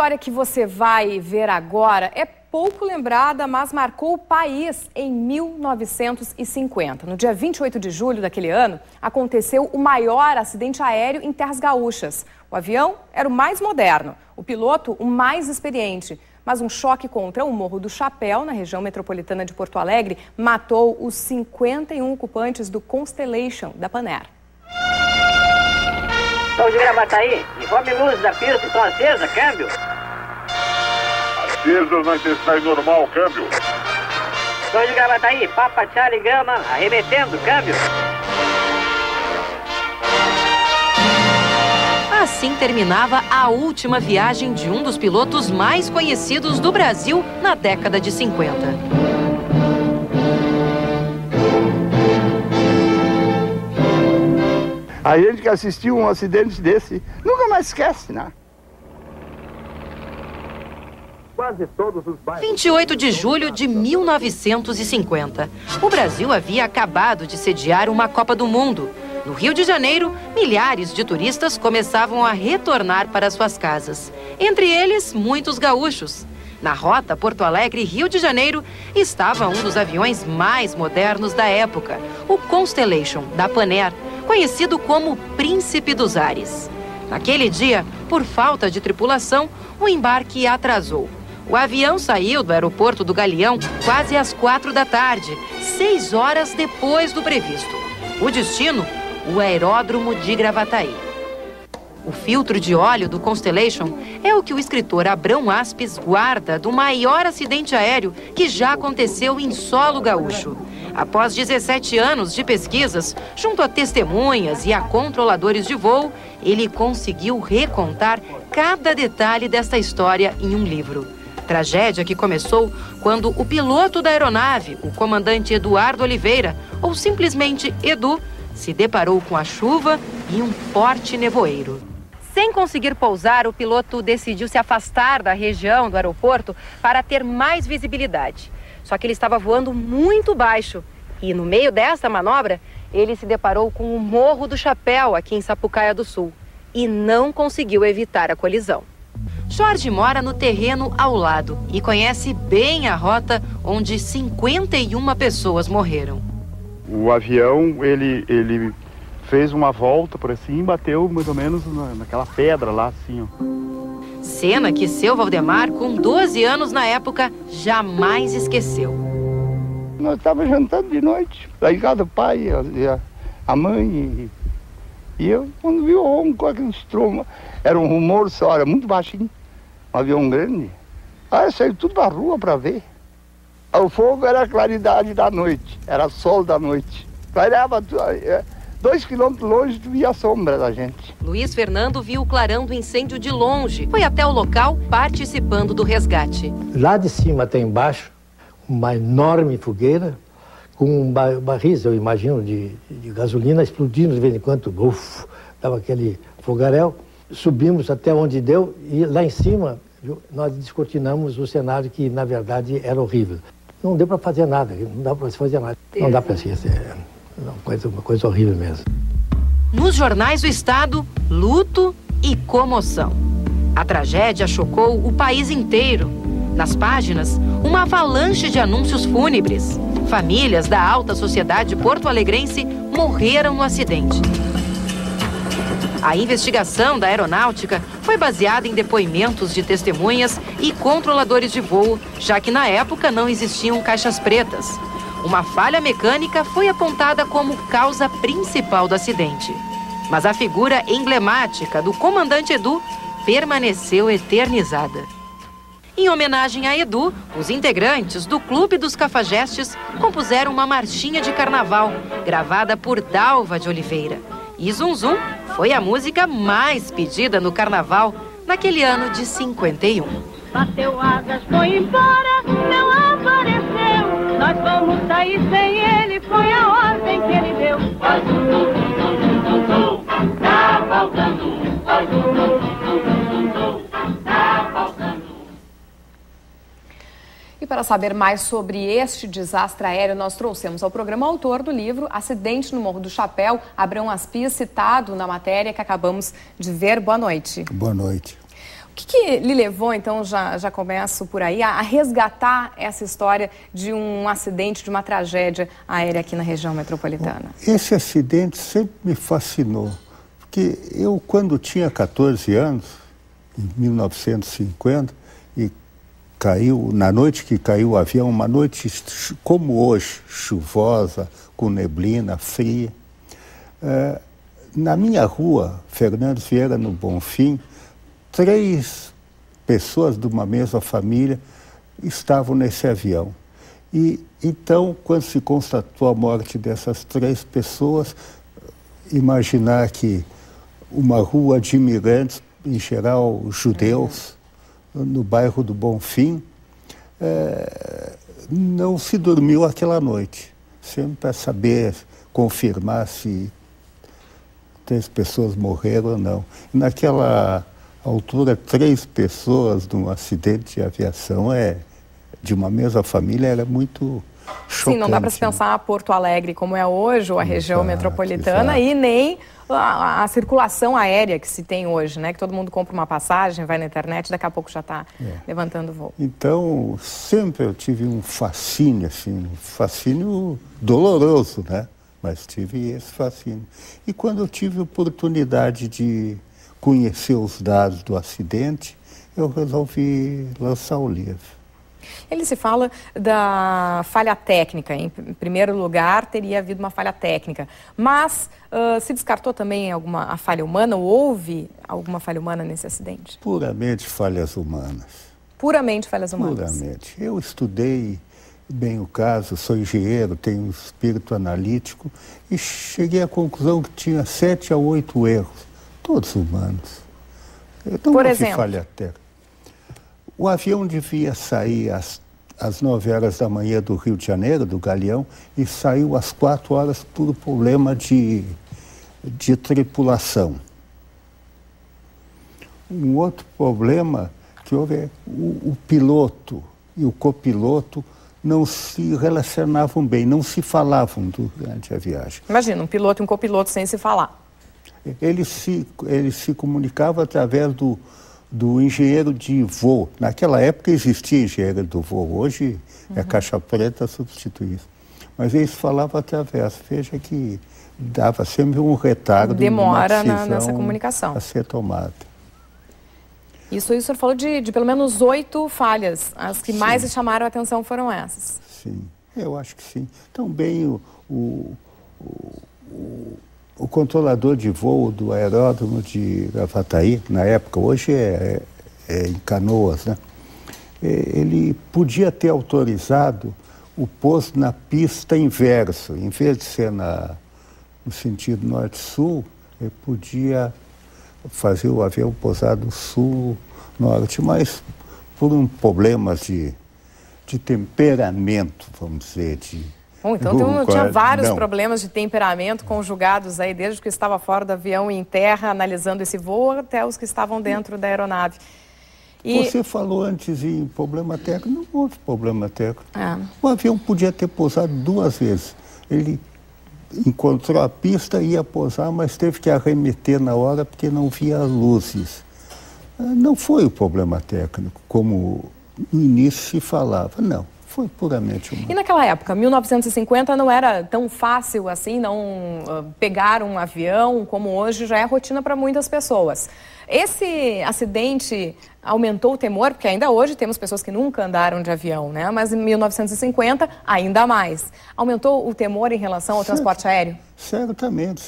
história que você vai ver agora é pouco lembrada, mas marcou o país em 1950. No dia 28 de julho daquele ano, aconteceu o maior acidente aéreo em terras gaúchas. O avião era o mais moderno, o piloto o mais experiente. Mas um choque contra o Morro do Chapéu, na região metropolitana de Porto Alegre, matou os 51 ocupantes do Constellation da Panair. Estão de Gravataí, informe luzes da pista estão acesas, câmbio. Acesas na intensidade normal, câmbio. Estão de Gravataí, Papa Charlie Gama, arremetendo, câmbio. Assim terminava a última viagem de um dos pilotos mais conhecidos do Brasil na década de 50. A gente que assistiu um acidente desse nunca mais esquece, né? Quase todos os bairros. 28 de julho de 1950. O Brasil havia acabado de sediar uma Copa do Mundo. No Rio de Janeiro, milhares de turistas começavam a retornar para suas casas. Entre eles, muitos gaúchos. Na rota Porto Alegre-Rio de Janeiro, estava um dos aviões mais modernos da época, o Constellation, da Panair, conhecido como Príncipe dos Ares. Naquele dia, por falta de tripulação, o embarque atrasou. O avião saiu do aeroporto do Galeão quase às 4 da tarde, 6 horas depois do previsto. O destino, o aeródromo de Gravataí. O filtro de óleo do Constellation é o que o escritor Abrão Aspes guarda do maior acidente aéreo que já aconteceu em solo gaúcho. Após 17 anos de pesquisas, junto a testemunhas e a controladores de voo, ele conseguiu recontar cada detalhe desta história em um livro. Tragédia que começou quando o piloto da aeronave, o comandante Eduardo Oliveira, ou simplesmente Edu, se deparou com a chuva e um forte nevoeiro. Sem conseguir pousar, o piloto decidiu se afastar da região do aeroporto para ter mais visibilidade. Só que ele estava voando muito baixo e, no meio dessa manobra, ele se deparou com o Morro do Chapéu, aqui em Sapucaia do Sul, e não conseguiu evitar a colisão. Jorge mora no terreno ao lado e conhece bem a rota onde 51 pessoas morreram. O avião, ele fez uma volta por assim e bateu mais ou menos naquela pedra lá, assim, ó. Cena que seu Valdemar, com 12 anos na época, jamais esqueceu. Nós estávamos jantando de noite, lá em casa do pai, a mãe e eu, quando vi o ronco, aquele estromo, era um rumor só, era muito baixinho, um avião grande. Aí saiu tudo pra rua para ver. O fogo era a claridade da noite, era sol da noite. Clareava 2 quilômetros longe, tu via a sombra da gente. Luiz Fernando viu o clarão do incêndio de longe. Foi até o local participando do resgate. Lá de cima até embaixo, uma enorme fogueira, com barris, eu imagino, de gasolina explodindo de vez em quando. Dava aquele fogaréu. Subimos até onde deu e lá em cima nós descortinamos o cenário que, na verdade, era horrível. Não deu para fazer nada, não dá para se fazer nada. Não dá para esquecer, uma coisa horrível mesmo. Nos jornais do estado, luto e comoção. A tragédia chocou o país inteiro. Nas páginas, uma avalanche de anúncios fúnebres. Famílias da alta sociedade porto-alegrense morreram no acidente. A investigação da aeronáutica foi baseada em depoimentos de testemunhas e controladores de voo, já que na época não existiam caixas pretas. Uma falha mecânica foi apontada como causa principal do acidente. Mas a figura emblemática do comandante Edu permaneceu eternizada. Em homenagem a Edu, os integrantes do Clube dos Cafajestes compuseram uma marchinha de carnaval, gravada por Dalva de Oliveira. E Zum Zum foi a música mais pedida no carnaval naquele ano de 51. Bateu asas, foi embora, não apareceu. Nós vamos sair sem ele, foi a ordem que ele deu. Faz zum, zum, zum, zum, zum, zum. Tá faltando. Faz zum, zum, zum, zum, zum. Tá faltando. E para saber mais sobre este desastre aéreo, nós trouxemos ao programa o autor do livro Acidente no Morro do Chapéu, Abrão Aspes, citado na matéria que acabamos de ver. Boa noite. Boa noite. que lhe levou, então, já começo por aí, a resgatar essa história de um acidente, de uma tragédia aérea aqui na região metropolitana? Esse acidente sempre me fascinou, porque eu, quando tinha 14 anos, em 1950, e caiu, na noite que caiu o avião, uma noite como hoje, chuvosa, com neblina, fria, na minha rua, Fernandes Vieira, no Bonfim, 3 pessoas de uma mesma família estavam nesse avião. E então, quando se constatou a morte dessas 3 pessoas, imaginar que uma rua de imigrantes, em geral judeus, no bairro do Bonfim, não se dormiu aquela noite, sempre para saber, confirmar se 3 pessoas morreram ou não. E naquela altura, 3 pessoas num acidente de aviação de uma mesma família era muito chocante. Sim, não dá para se pensar a Porto Alegre como é hoje, ou a região metropolitana, e nem a circulação aérea que se tem hoje, né? Que todo mundo compra uma passagem, vai na internet, daqui a pouco já está levantando voo. Então, sempre eu tive um fascínio, assim, um fascínio doloroso, né? Mas tive esse fascínio. E quando eu tive a oportunidade de conhecer os dados do acidente, eu resolvi lançar o livro. Ele se fala da falha técnica. Em primeiro lugar, teria havido uma falha técnica. Mas se descartou também a falha humana? Ou houve alguma falha humana nesse acidente? Puramente falhas humanas. Puramente falhas humanas? Puramente. Eu estudei bem o caso, sou engenheiro, tenho um espírito analítico e cheguei à conclusão que tinha 7 a 8 erros, todos humanos. Então, por exemplo? Falha técnica. O avião devia sair às 9 horas da manhã do Rio de Janeiro, do Galeão, e saiu às 4 horas por problema de tripulação. Um outro problema que houve é o piloto e o copiloto não se relacionavam bem, não se falavam durante a viagem. Imagina, um piloto e um copiloto sem se falar. Eles se comunicavam através do engenheiro de voo. Naquela época existia engenheiro do voo, hoje é caixa preta substitui isso. Mas eles falavam através, veja que dava sempre um retardo, demora nessa comunicação a ser tomada. Isso o senhor falou de pelo menos 8 falhas. As que mais lhe chamaram a atenção foram essas. Sim, eu acho que sim. Também o controlador de voo do aeródromo de Gravataí, na época, hoje é em Canoas, né? Ele podia ter autorizado o pouso na pista inverso. Em vez de ser no sentido norte-sul, ele podia fazer o avião pousar do sul-norte, mas por problemas de temperamento, vamos dizer, então tinha vários problemas de temperamento conjugados aí, desde que estava fora do avião e em terra, analisando esse voo, até os que estavam dentro da aeronave. Você falou antes em problema técnico, não houve problema técnico. O avião podia ter pousado 2 vezes. Ele encontrou a pista, ia pousar, mas teve que arremeter na hora porque não via luzes. Não foi o problema técnico, como no início se falava, não. Foi puramente humano. E naquela época, 1950, não era tão fácil assim, não pegar um avião, como hoje já é rotina para muitas pessoas. Esse acidente aumentou o temor, porque ainda hoje temos pessoas que nunca andaram de avião, né? Mas em 1950, ainda mais. Aumentou o temor em relação ao transporte aéreo? Certamente.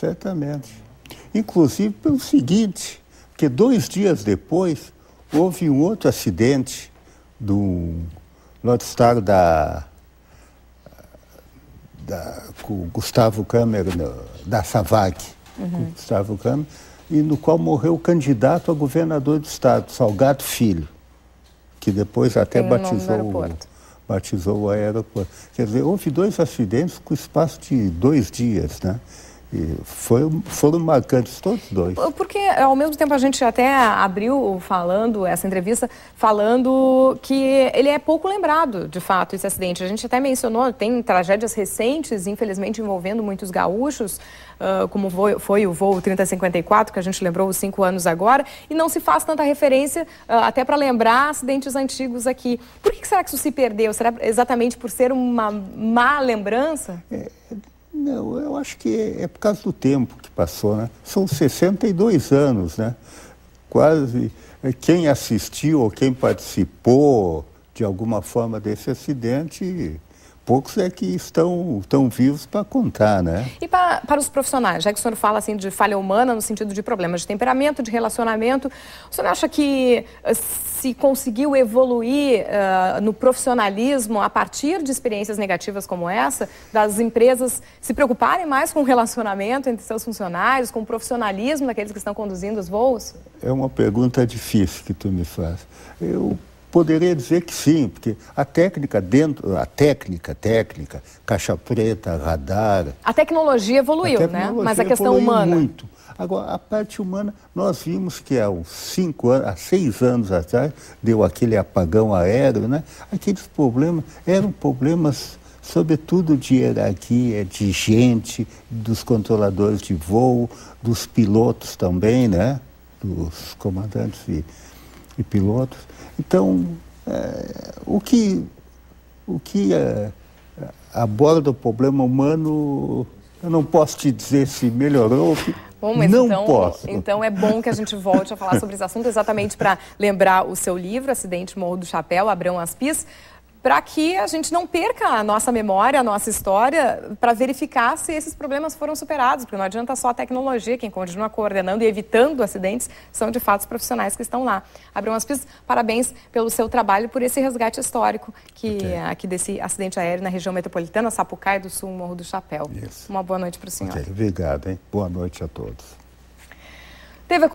Inclusive pelo seguinte, porque 2 dias depois, houve um outro acidente do Lodstar com o Gustavo Câmara, da SAVAG, com o Gustavo Câmara, e no qual morreu o candidato a governador do estado, Salgado Filho, que depois até batizou o aeroporto. Quer dizer, houve 2 acidentes com espaço de 2 dias, né? E foram marcantes todos dois. Porque, ao mesmo tempo, a gente até abriu essa entrevista falando que ele é pouco lembrado, de fato, esse acidente. A gente até mencionou, tem tragédias recentes, infelizmente, envolvendo muitos gaúchos, como foi o voo 3054, que a gente lembrou os 5 anos agora, e não se faz tanta referência, até para lembrar acidentes antigos aqui. Por que será que isso se perdeu? Será exatamente por ser uma má lembrança? Não, eu acho que é por causa do tempo que passou, né? São 62 anos, né? Quase quem assistiu ou quem participou de alguma forma desse acidente, poucos é que estão vivos para contar, né? E para os profissionais, já que o senhor fala assim de falha humana no sentido de problemas de temperamento, de relacionamento, o senhor acha que se conseguiu evoluir no profissionalismo a partir de experiências negativas como essa, das empresas se preocuparem mais com o relacionamento entre seus funcionários, com o profissionalismo daqueles que estão conduzindo os voos? É uma pergunta difícil que tu me faz. Eu poderia dizer que sim, porque a técnica, caixa preta, radar... A tecnologia evoluiu, né? Mas a questão humana... muito. Agora, a parte humana, nós vimos que há 6 anos atrás, deu aquele apagão aéreo, né? Aqueles problemas eram problemas, sobretudo, de hierarquia, de gente, dos controladores de voo, dos pilotos também, né? Dos comandantes e pilotos. Então, o que aborda o problema humano, eu não posso te dizer se melhorou. Bom, mas não posso. Então é bom que a gente volte a falar sobre esse assunto, exatamente para lembrar o seu livro, Acidente Morro do Chapéu, Abrão Aspis, para que a gente não perca a nossa memória, a nossa história, para verificar se esses problemas foram superados, porque não adianta só a tecnologia, quem continua coordenando e evitando acidentes são de fato os profissionais que estão lá. Abrão Aspis, parabéns pelo seu trabalho, por esse resgate histórico aqui desse acidente aéreo na região metropolitana, Sapucaí do Sul, Morro do Chapéu. Isso. Uma boa noite para o senhor. Obrigado, hein? Boa noite a todos.